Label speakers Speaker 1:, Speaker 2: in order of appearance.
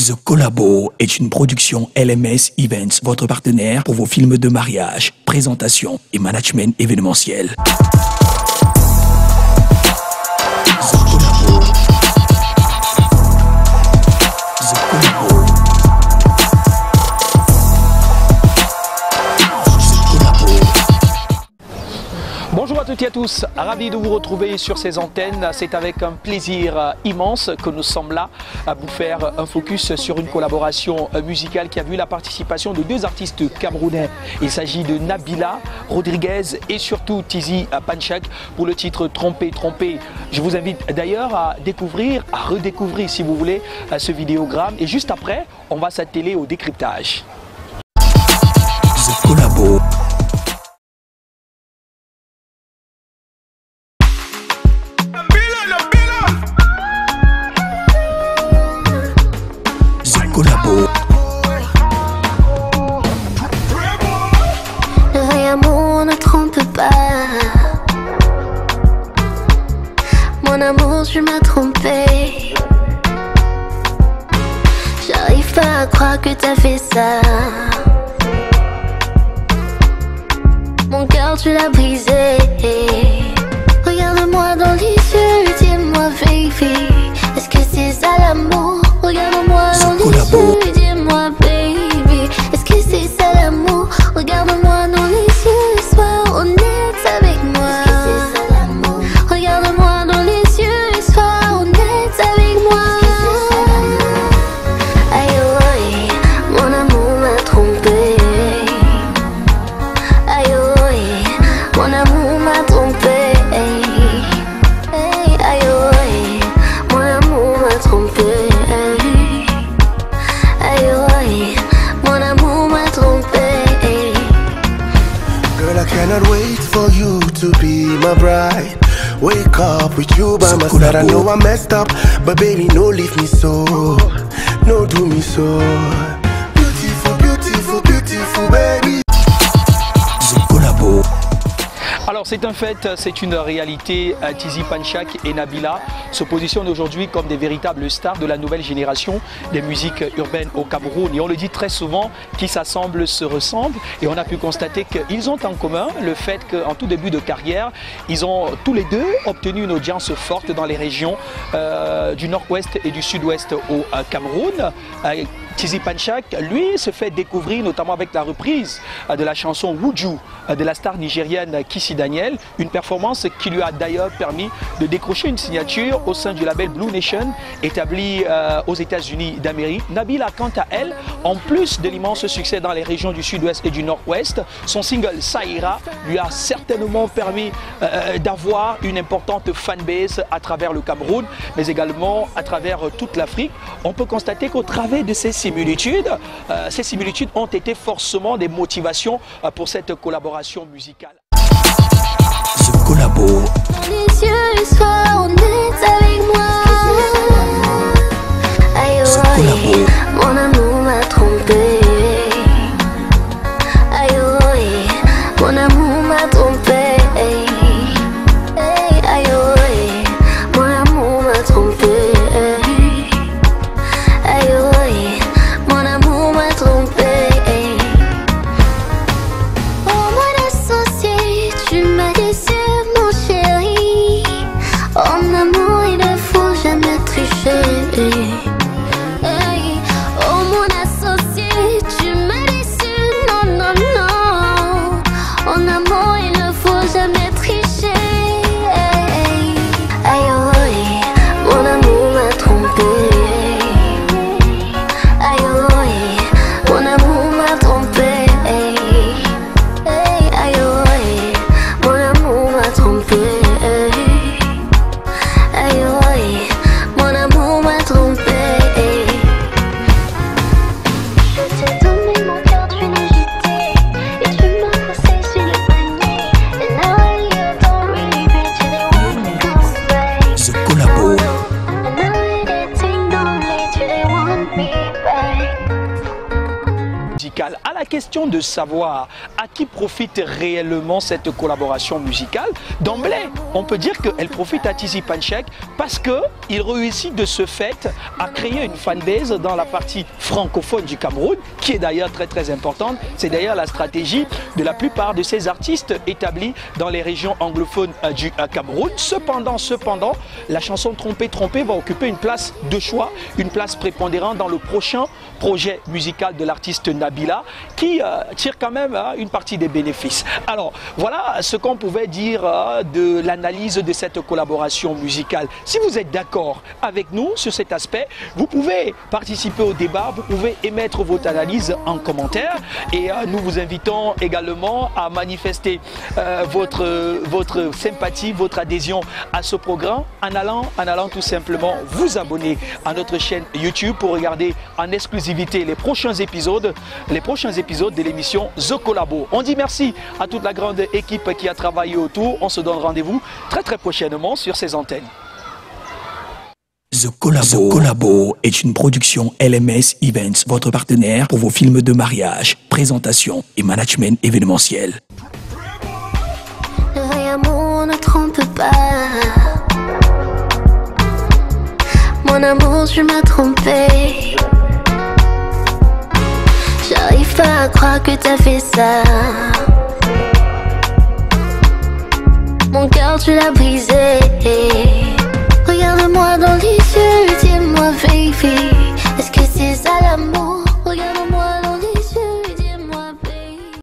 Speaker 1: The Collabo est une production LMS Events, votre partenaire pour vos films de mariage, présentation et management événementiel. The Collabo. The Collabo.
Speaker 2: Bonjour à toutes et à tous, ravi de vous retrouver sur ces antennes. C'est avec un plaisir immense que nous sommes là à vous faire un focus sur une collaboration musicale qui a vu la participation de deux artistes camerounais. Il s'agit de Nabila Rodriguez et surtout Tizi Panchak pour le titre Trompé, Trompé. Je vous invite d'ailleurs à découvrir, à redécouvrir si vous voulez ce vidéogramme et juste après on va s'atteler au décryptage.
Speaker 1: The Collabo. Collabo.
Speaker 3: Le vrai amour ne trompe pas. Mon amour, tu m'as trompé. J'arrive pas à croire que t'as fait ça. Mon cœur, tu l'as brisé. Regarde-moi dans les yeux, dis-moi, baby, est-ce que c'est ça l'amour? Regarde-moi dans les yeux, dis-moi, baby, est-ce que c'est ça l'amour? Regarde-moi dans les yeux, sois honnête avec moi. Regarde-moi dans les yeux, sois honnête avec moi. Aïe, aïe, mon amour m'a trompé. Aïe, aïe, mon amour m'a trompé.
Speaker 4: Cannot wait for you to be my bride. Wake up with you by my side. I know I messed up, but baby, no leave me so. No do me so. Beautiful, beautiful, beautiful, baby.
Speaker 1: The Collabo.
Speaker 2: Alors c'est un fait, c'est une réalité. Tizi Panchak et Nabila se positionnent aujourd'hui comme des véritables stars de la nouvelle génération des musiques urbaines au Cameroun. Et on le dit très souvent, qui s'assemblent se ressemblent. Et on a pu constater qu'ils ont en commun le fait qu'en tout début de carrière, ils ont tous les deux obtenu une audience forte dans les régions du nord-ouest et du sud-ouest au Cameroun. Tizi Panchak, lui, se fait découvrir notamment avec la reprise de la chanson Wuju de la star nigérienne Kissy Daniel, une performance qui lui a d'ailleurs permis de décrocher une signature au sein du label Blue Nation, établi aux États-Unis d'Amérique. Nabila, quant à elle, en plus de l'immense succès dans les régions du sud-ouest et du nord-ouest, son single Saïra lui a certainement permis d'avoir une importante fanbase à travers le Cameroun, mais également à travers toute l'Afrique. On peut constater qu'au travers de ces similitudes ont été forcément des motivations pour cette collaboration musicale.
Speaker 1: The Collabo.
Speaker 3: Les yeux, sois honnête avec moi. Aïe, aïe, mon amour m'a trompé. Aïe, aïe, mon amour m'a trompé. Aïe, aïe, mon amour m'a trompé. Aïe, aïe, mon amour m'a trompé. Oh, mon associé, tu m'as déçu, mon chéri. En amour, il ne faut jamais tricher. Hey. Oh, mon associé, tu m'as déçu, non, non, non. En amour, il ne faut jamais tricher. Hey. Aïe, aïe, mon amour m'a trompé. Aïe, aïe, mon amour m'a trompé. Aïe, aïe, mon amour m'a trompé. Aïe, aïe, mon amour m'a trompé. Je t'ai donné mon cœur, tu l'as jeté. Et tu m'as poussé sur le panier. And now you don't really bet you they want me come back.
Speaker 1: The Collabo.
Speaker 3: And now they think only do they want me back.
Speaker 2: À la question de savoir à qui profite réellement cette collaboration musicale, d'emblée, on peut dire qu'elle profite à Tizi Panchak parce que il réussit de ce fait à créer une fanbase dans la partie francophone du Cameroun, qui est d'ailleurs très importante. C'est d'ailleurs la stratégie de la plupart de ces artistes établis dans les régions anglophones du Cameroun. Cependant, la chanson Trompé Trompé va occuper une place de choix, une place prépondérante dans le prochain projet musical de l'artiste Nabila, qui tire quand même une partie des bénéfices. Alors voilà ce qu'on pouvait dire de l'analyse de cette collaboration musicale. Si vous êtes d'accord avec nous sur cet aspect, vous pouvez participer au débat, vous pouvez émettre votre analyse en commentaire et nous vous invitons également à manifester votre sympathie, votre adhésion à ce programme en allant tout simplement vous abonner à notre chaîne YouTube pour regarder en exclusivité les prochains épisodes de l'émission The Collabo. On dit merci à toute la grande équipe qui a travaillé autour. On se donne rendez-vous très prochainement sur ces antennes.
Speaker 1: The Collabo est une production LMS Events, votre partenaire pour vos films de mariage, présentation et management événementiel.
Speaker 3: Le vrai amour ne trompe pas. Mon amour, tu m'as trompé. J'arrive pas à croire que t'as fait ça. Mon cœur, tu l'as brisé.